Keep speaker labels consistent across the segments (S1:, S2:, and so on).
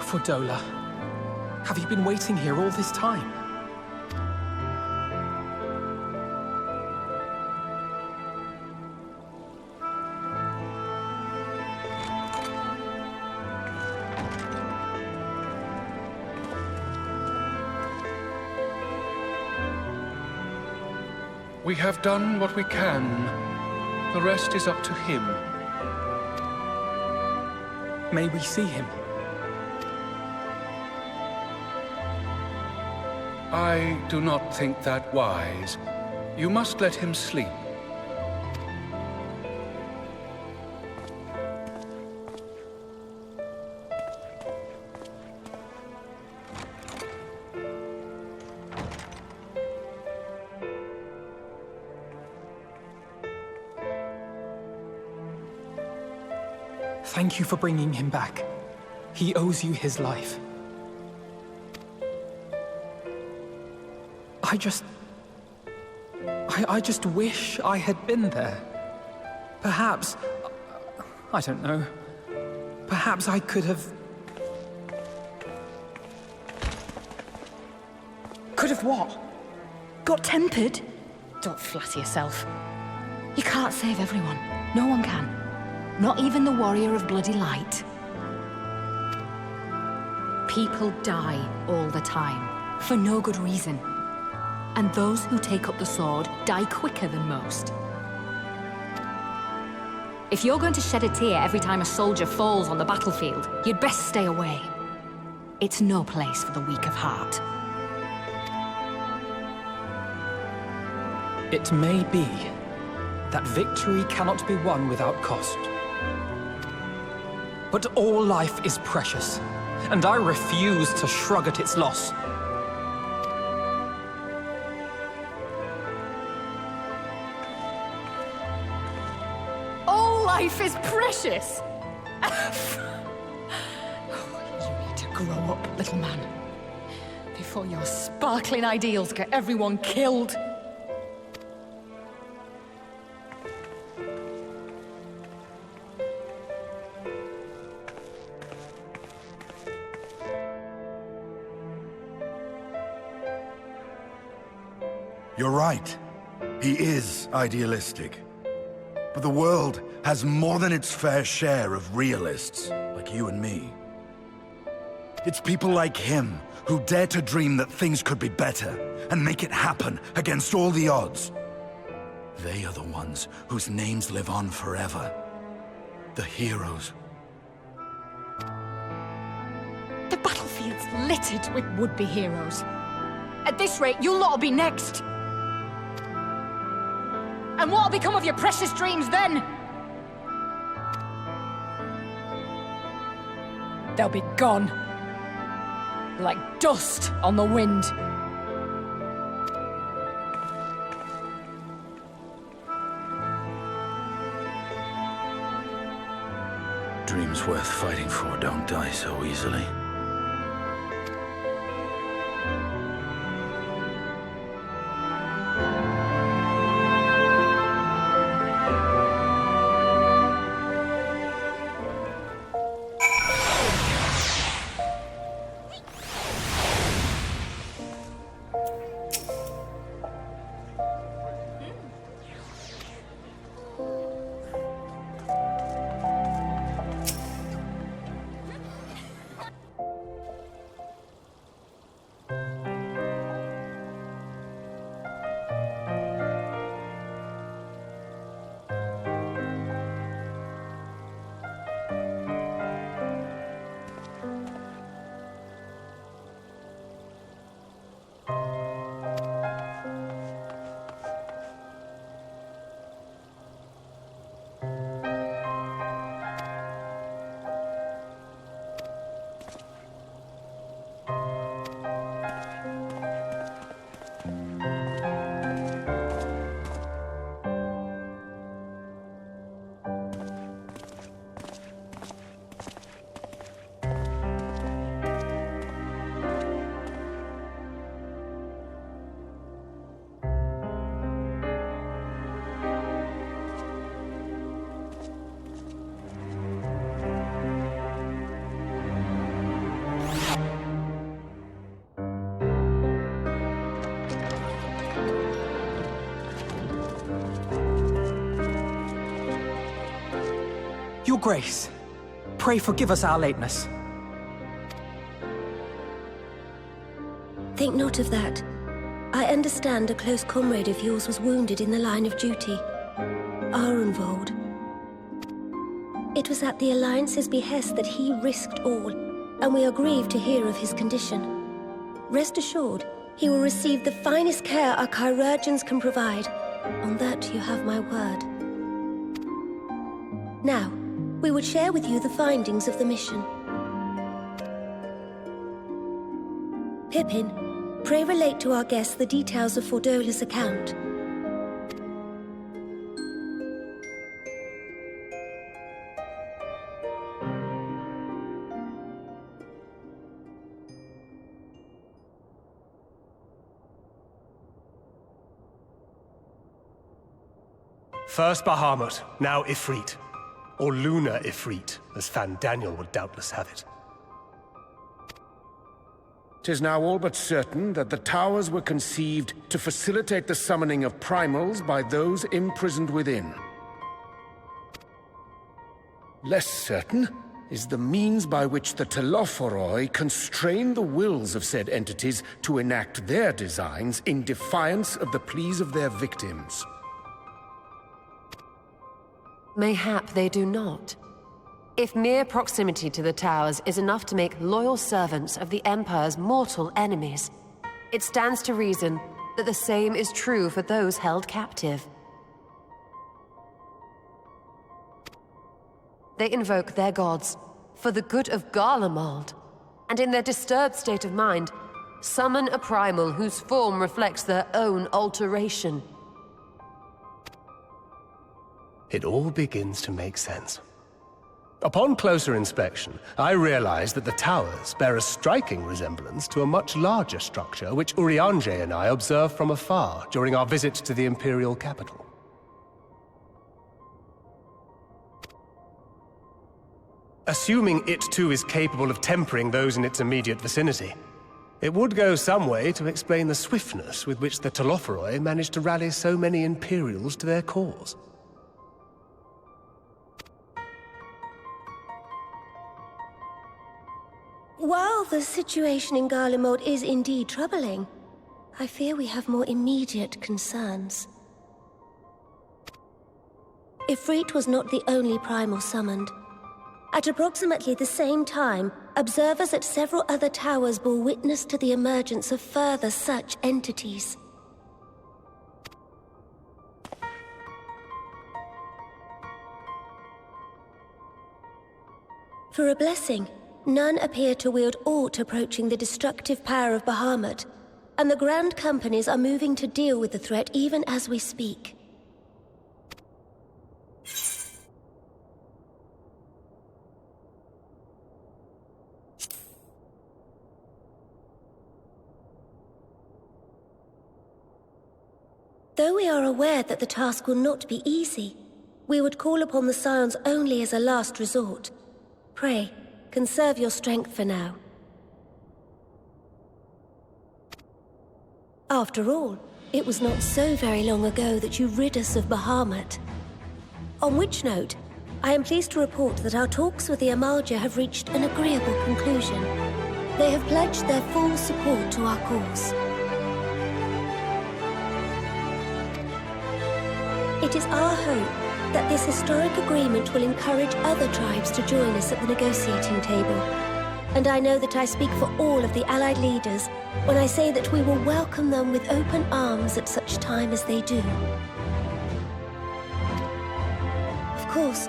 S1: for Dola? Have you been waiting here all this time?
S2: We have done what we can. The rest is up to him.
S1: May we see him?
S2: I do not think that wise. You must let him sleep.
S1: Thank you for bringing him back. He owes you his life. I just wish I had been there. Perhaps, I don't know, perhaps I could have...
S3: Could have what? Got tempered? Don't flatter yourself. You can't save everyone. No one can. Not even the warrior of bloody light. People die all the time, for no good reason. And those who take up the sword die quicker than most. If you're going to shed a tear every time a soldier falls on the battlefield, you'd best stay away. It's no place for the weak of heart.
S1: It may be that victory cannot be won without cost. But all life is precious, and I refuse to shrug at its loss.
S3: All life is precious! You need to grow up, little man, before your sparkling ideals get everyone killed.
S4: You're right. He is idealistic. But the world has more than its fair share of realists, like you and me. It's people like him who dare to dream that things could be better and make it happen against all the odds. They are the ones whose names live on forever. The heroes.
S3: The battlefield's littered with would-be heroes. At this rate, you'll lot'll be next. And what'll become of your precious dreams then? They'll be gone. Like dust on the wind.
S4: Dreams worth fighting for don't die so easily.
S1: Your Grace, pray forgive us our lateness.
S5: Think not of that. I understand a close comrade of yours was wounded in the line of duty. Arenvold. It was at the Alliance's behest that he risked all, and we are grieved to hear of his condition. Rest assured, he will receive the finest care our chirurgeons can provide. On that you have my word. Now, we would share with you the findings of the mission. Pippin, pray relate to our guests the details of Fordola's account.
S6: First Bahamut, now Ifrit. Or Lunar Ifrit, as Fan Daniel would doubtless have it.
S2: 'Tis now all but certain that the towers were conceived to facilitate the summoning of primals by those imprisoned within. Less certain is the means by which the Telophoroi constrain the wills of said entities to enact their designs in defiance of the pleas of their victims.
S7: Mayhap they do not. If mere proximity to the towers is enough to make loyal servants of the Empire's mortal enemies, it stands to reason that the same is true for those held captive. They invoke their gods for the good of Garlemald, and in their disturbed state of mind, summon a primal whose form reflects their own alteration.
S6: It all begins to make sense. Upon closer inspection, I realized that the towers bear a striking resemblance to a much larger structure which Urianger and I observed from afar during our visit to the Imperial capital. Assuming it too is capable of tempering those in its immediate vicinity, it would go some way to explain the swiftness with which the Telophoroi managed to rally so many Imperials to their cause.
S5: While the situation in Garlemald is indeed troubling, I fear we have more immediate concerns. Ifrit was not the only primal summoned. At approximately the same time, observers at several other towers bore witness to the emergence of further such entities. For a blessing, none appear to wield aught approaching the destructive power of Bahamut, and the Grand Companies are moving to deal with the threat even as we speak. Though we are aware that the task will not be easy, we would call upon the Scions only as a last resort. Pray, conserve your strength for now. After all, it was not so very long ago that you rid us of Bahamut. On which note, I am pleased to report that our talks with the Amalja have reached an agreeable conclusion. They have pledged their full support to our cause. It is our hope that this historic agreement will encourage other tribes to join us at the negotiating table. And I know that I speak for all of the Allied leaders when I say that we will welcome them with open arms at such time as they do. Of course,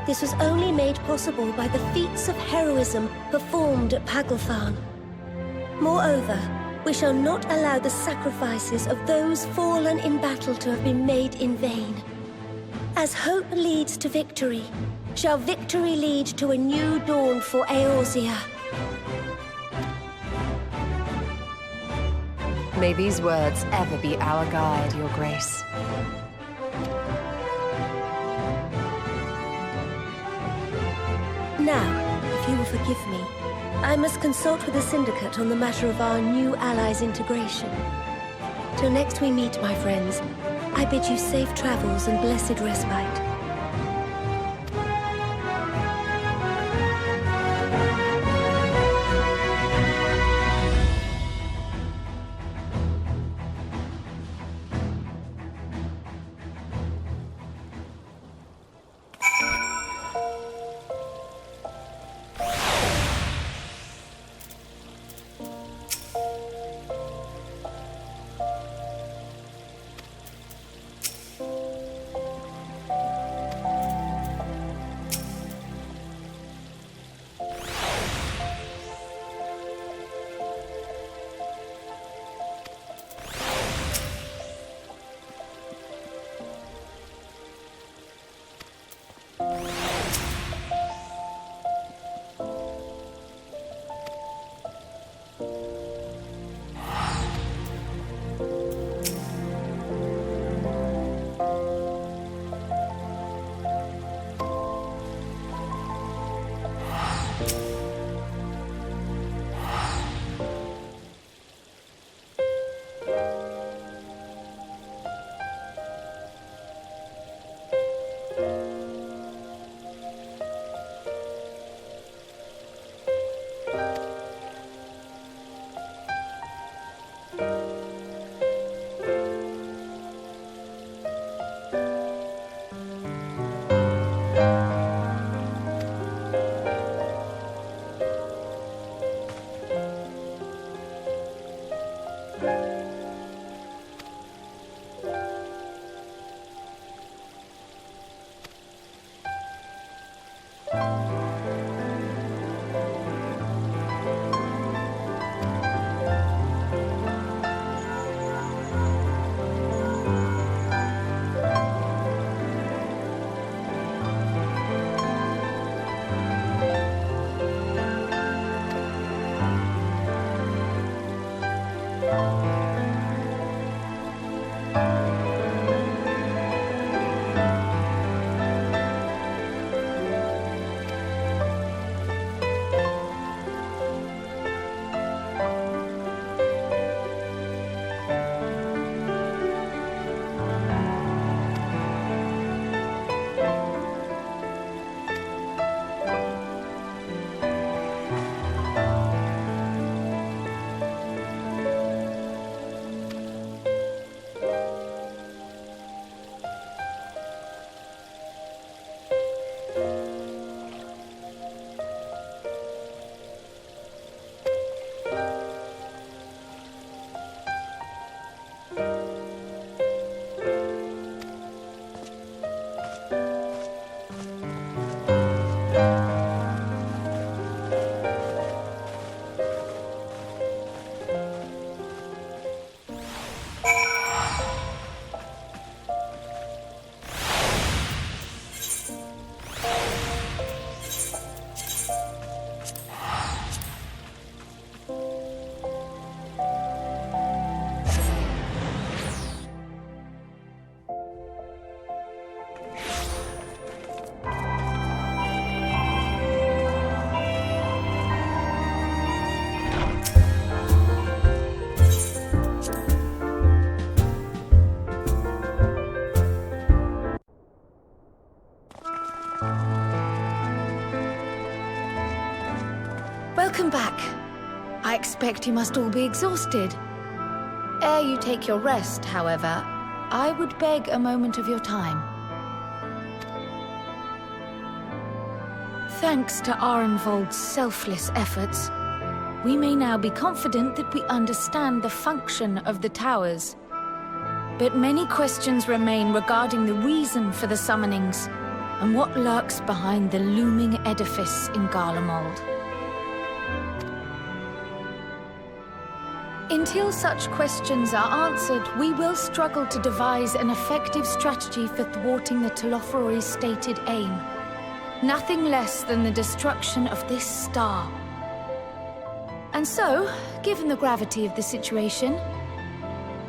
S5: this was only made possible by the feats of heroism performed at Paglfan. Moreover, we shall not allow the sacrifices of those fallen in battle to have been made in vain. As hope leads to victory, shall victory lead to a new dawn for Eorzea.
S7: May these words ever be our guide, Your Grace.
S5: Now, if you will forgive me, I must consult with the Syndicate on the matter of our new allies' integration. Till next we meet, my friends, I bid you safe travels and blessed respite.
S3: back. I expect you must all be exhausted. Ere you take your rest, however, I would beg a moment of your time. Thanks to Arenvold's selfless efforts, we may now be confident that we understand the function of the towers. But many questions remain regarding the reason for the summonings and what lurks behind the looming edifice in Garlemald. Until such questions are answered, we will struggle to devise an effective strategy for thwarting the Telophoroi's stated aim. Nothing less than the destruction of this star. And so, given the gravity of the situation,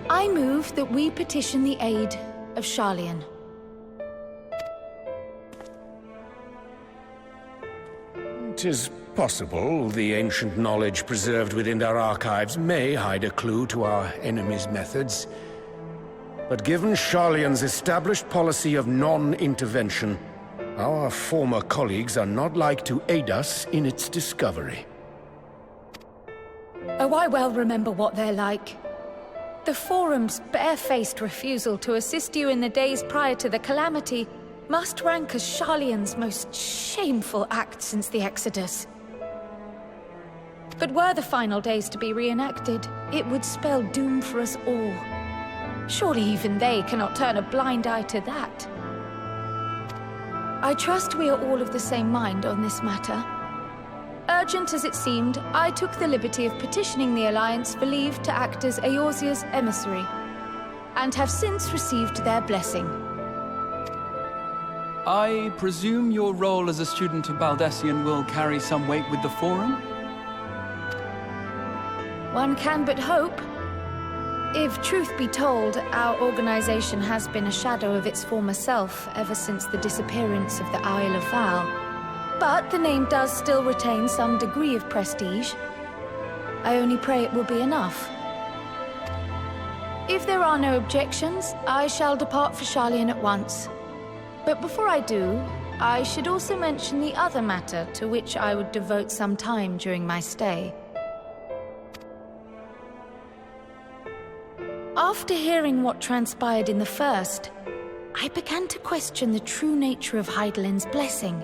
S3: I move that we petition the aid of Sharlayan.
S2: It is possible the ancient knowledge preserved within our archives may hide a clue to our enemy's methods. But given Sharlayan's established policy of non-intervention, our former colleagues are not like to aid us in its discovery.
S3: Oh, I well remember what they're like. The Forum's barefaced refusal to assist you in the days prior to the calamity must rank as Sharlayan's most shameful act since the Exodus. But were the final days to be reenacted, it would spell doom for us all. Surely even they cannot turn a blind eye to that. I trust we are all of the same mind on this matter. Urgent as it seemed, I took the liberty of petitioning the Alliance for leave to act as Eorzea's emissary, and have since received their blessing.
S1: I presume your role as a student of Baldessian will carry some weight with the Forum?
S3: One can but hope. If truth be told, our organization has been a shadow of its former self ever since the disappearance of the Isle of Val. But the name does still retain some degree of prestige. I only pray it will be enough. If there are no objections, I shall depart for Sharlayan at once. But before I do, I should also mention the other matter to which I would devote some time during my stay. After hearing what transpired in the first, I began to question the true nature of Hydaelyn's blessing.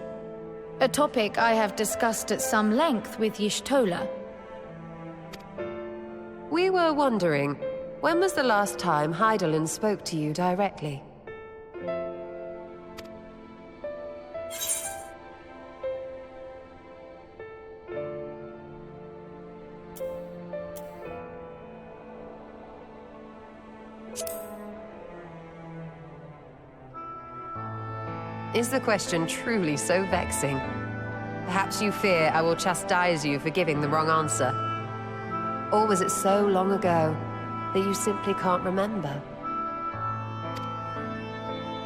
S3: A topic I have discussed at some length with Y'shtola.
S7: We were wondering, when was the last time Hydaelyn spoke to you directly? Is the question truly so vexing? Perhaps you fear I will chastise you for giving the wrong answer. Or was it so long ago that you simply can't remember?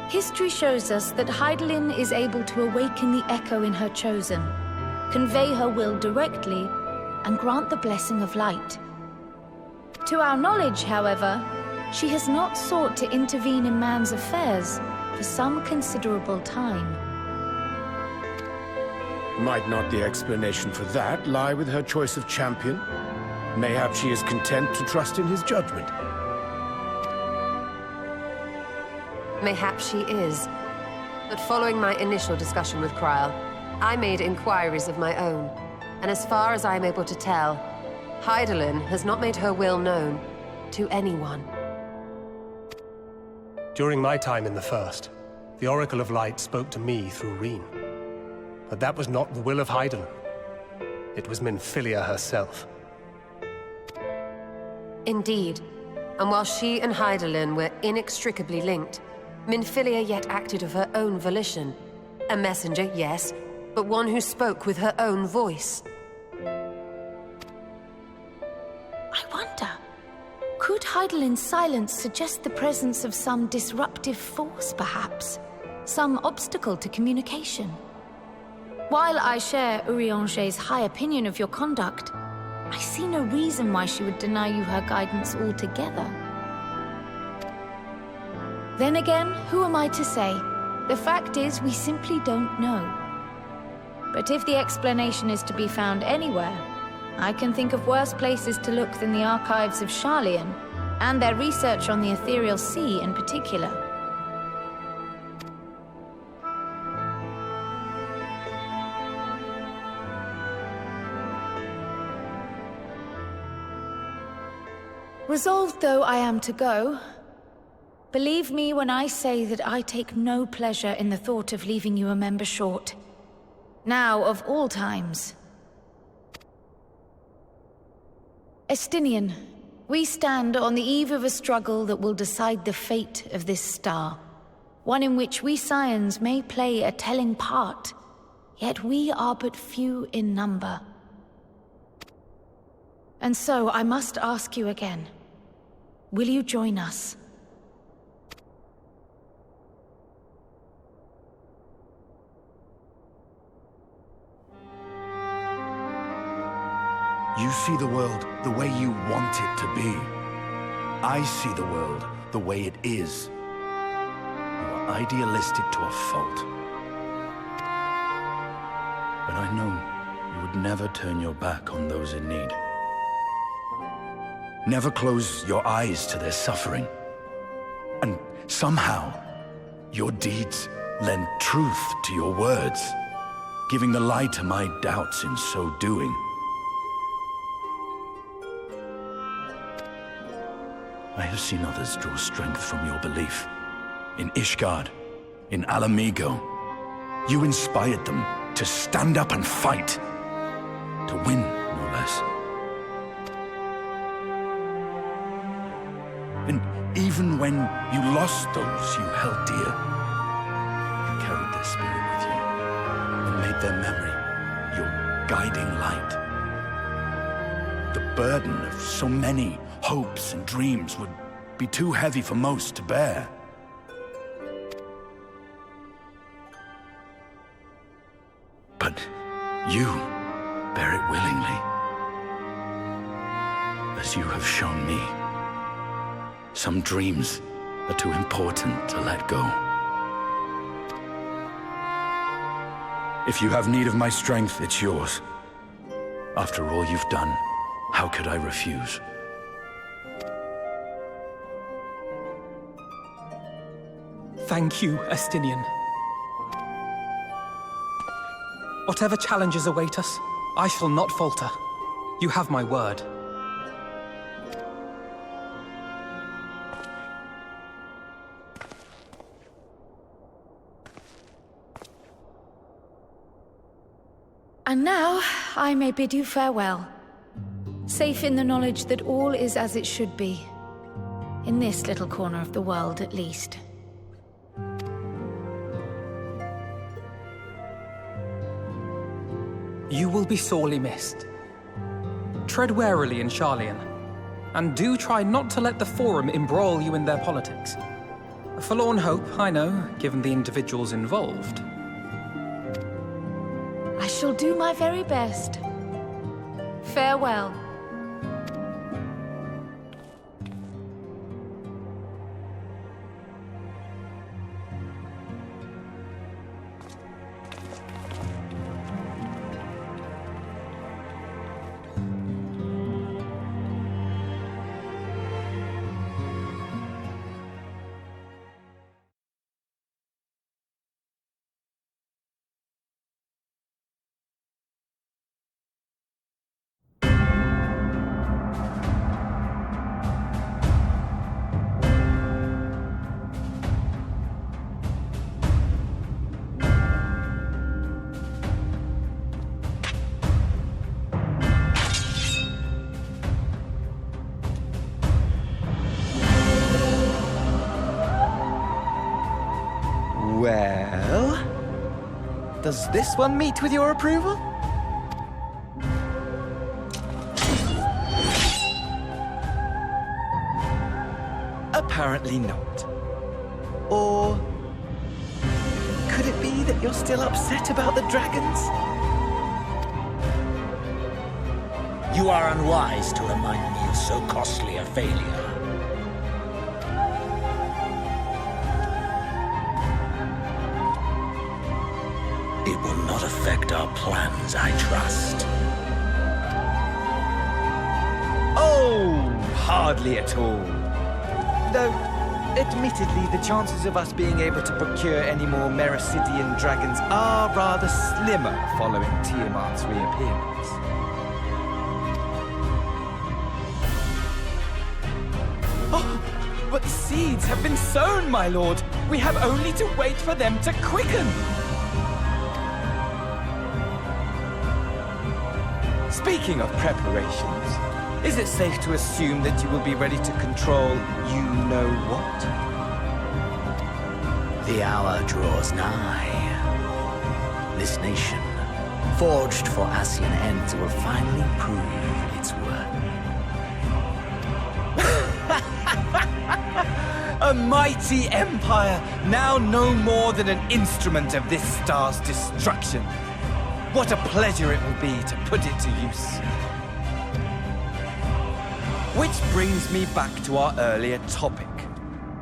S3: History shows us that Hydaelyn is able to awaken the echo in her chosen, convey her will directly, and grant the blessing of light. To our knowledge, however, she has not sought to intervene in man's affairs for some considerable time.
S2: Might not the explanation for that lie with her choice of champion? Mayhap she is content to trust in his judgment.
S7: Mayhap she is. But following my initial discussion with Krile, I made inquiries of my own. And as far as I am able to tell, Hydaelyn has not made her will known to anyone.
S6: During my time in the First, the Oracle of Light spoke to me through Reen. But that was not the will of Hydaelyn. It was Minfilia herself.
S7: Indeed. And while she and Hydaelyn were inextricably linked, Minfilia yet acted of her own volition. A messenger, yes, but one who spoke with her own voice.
S3: I wonder, could Hydaelyn's silence suggest the presence of some disruptive force, perhaps? Some obstacle to communication? While I share Urianger's high opinion of your conduct, I see no reason why she would deny you her guidance altogether. Then again, who am I to say? The fact is, we simply don't know. But if the explanation is to be found anywhere, I can think of worse places to look than the archives of Sharlayan, and their research on the Ethereal Sea in particular. Resolved though I am to go, believe me when I say that I take no pleasure in the thought of leaving you a member short. Now, of all times. Estinian, we stand on the eve of a struggle that will decide the fate of this star. One in which we Scions may play a telling part, yet we are but few in number. And so I must ask you again, will you join us?
S4: You see the world the way you want it to be. I see the world the way it is. You are idealistic to a fault. But I know you would never turn your back on those in need. Never close your eyes to their suffering. And somehow, your deeds lend truth to your words, giving the lie to my doubts in so doing. I have seen others draw strength from your belief. In Ishgard, in Alamigo, you inspired them to stand up and fight. To win, no less. And even when you lost those you held dear, you carried their spirit with you and made their memory your guiding light. The burden of so many hopes and dreams would be too heavy for most to bear. But you bear it willingly, as you have shown me. Some dreams are too important to let go. If you have need of my strength, it's yours. After all you've done, how could I refuse?
S1: Thank you, Estinian. Whatever challenges await us, I shall not falter. You have my word.
S3: And now, I may bid you farewell. Safe in the knowledge that all is as it should be. In this little corner of the world, at least.
S1: You will be sorely missed. Tread warily in Sharlayan, and do try not to let the Forum embroil you in their politics. A forlorn hope, I know, given the individuals involved.
S3: I shall do my very best. Farewell.
S8: Well, does this one meet with your approval? Apparently not. Or could it be that you're still upset about the dragons?
S9: You are unwise to remind me of so costly a failure. It will not affect our plans, I trust.
S10: hardly at all. Though, admittedly, the chances of us being able to procure any more Mericidian dragons are rather slimmer following Tiamat's reappearance. Oh, but the seeds have been sown, my lord. We have only to wait for them to quicken. Speaking of preparations, is it safe to assume that you will be ready to control you-know-what?
S9: The hour draws nigh. This nation, forged for Ascian ends, will finally prove its worth.
S10: A mighty empire, now no more than an instrument of this star's destruction. What a pleasure it will be to put it to use. Which brings me back to our earlier topic.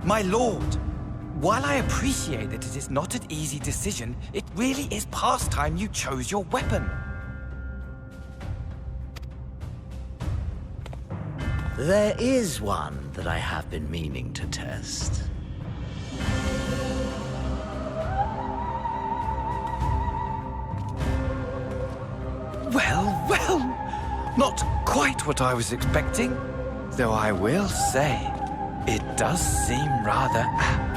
S10: My lord, while I appreciate that it is not an easy decision, it really is past time you chose your weapon.
S9: There is one that I have been meaning to test.
S10: Well, well, not quite what I was expecting. Though I will say, it does seem rather apt.